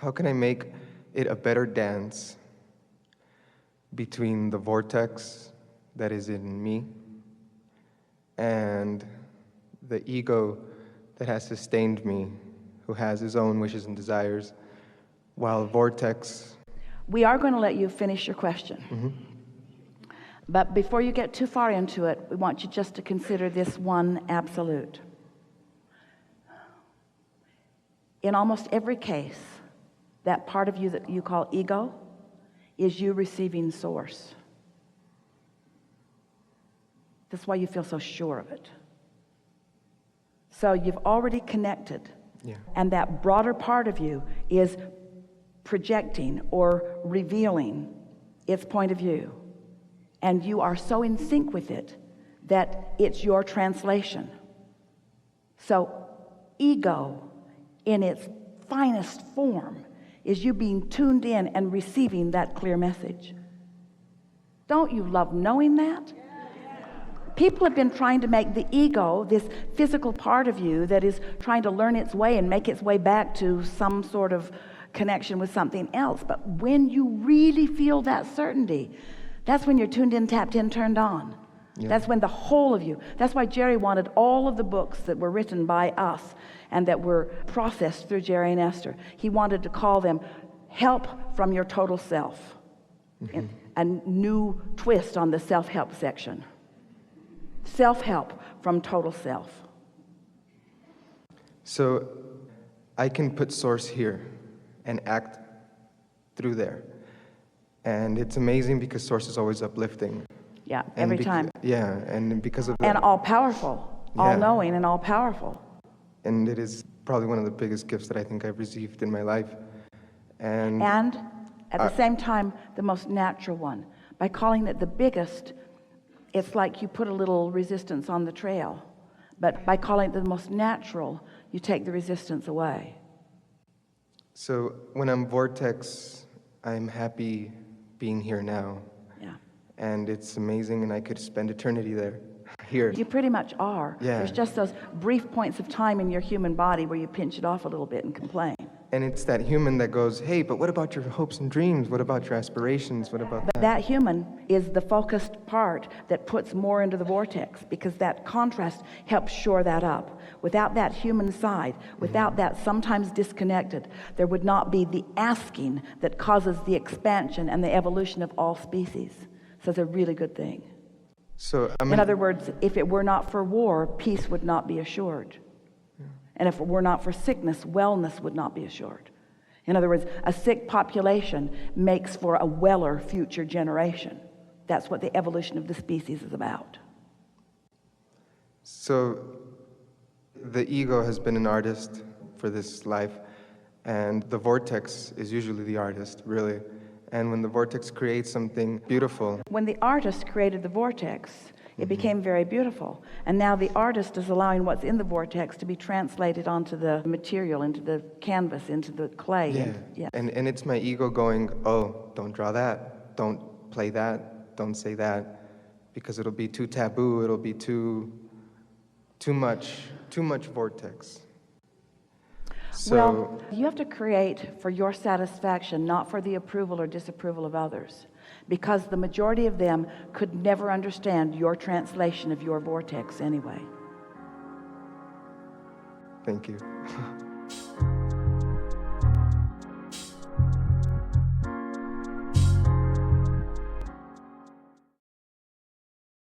How can I make it a better dance between the vortex that is in me and the ego that has sustained me, who has his own wishes and desires, while vortex... We are going to let you finish your question. Mm-hmm. But before you get too far into it, we want you just to consider this one absolute. In almost every case, that part of you that you call ego is you receiving source. That's why you feel so sure of it. So you've already connected. Yeah. And that broader part of you is projecting or revealing its point of view. And you are so in sync with it that it's your translation. So ego in its finest form is you being tuned in and receiving that clear message. Don't you love knowing that? People have been trying to make the ego, this physical part of you that is trying to learn its way and make its way back to some sort of connection with something else. But when you really feel that certainty, that's when you're tuned in, tapped in, turned on. Yeah. That's when the whole of you, that's why Jerry wanted all of the books that were written by us and that were processed through Jerry and Esther. He wanted to call them Help from Your Total Self. Mm-hmm. A new twist on the self-help section. Self-help from total self. So I can put source here and act through there. And it's amazing because source is always uplifting. Yeah, every time. Yeah, and because of that. And all-powerful, all-knowing and all-powerful. And it is probably one of the biggest gifts that I think I've received in my life. And at the same time, the most natural one. By calling it the biggest, it's like you put a little resistance on the trail. But by calling it the most natural, you take the resistance away. So when I'm vortex, I'm happy being here now. Yeah. And it's amazing, and I could spend eternity there, here. You pretty much are. Yeah. There's just those brief points of time in your human body where you pinch it off a little bit and complain. And it's that human that goes, hey, but what about your hopes and dreams? What about your aspirations? What about that? But that human is the focused part that puts more into the vortex, because that contrast helps shore that up. Without that human side, without that sometimes disconnected, there would not be the asking that causes the expansion and the evolution of all species. So it's a really good thing. So in other words, if it were not for war, peace would not be assured. And if it were not for sickness, wellness would not be assured. In other words, a sick population makes for a weller future generation. That's what the evolution of the species is about. So the ego has been an artist for this life, and the vortex is usually the artist, really. And when the vortex creates something beautiful... When the artist created the vortex, it became very beautiful. And now the artist is allowing what's in the vortex to be translated onto the material, into the canvas, into the clay. Yeah. And it's my ego going, oh, don't draw that, don't play that, don't say that, because it'll be too taboo, it'll be too much vortex. So, well, you have to create for your satisfaction, not for the approval or disapproval of others, because the majority of them could never understand your translation of your vortex anyway. Thank you.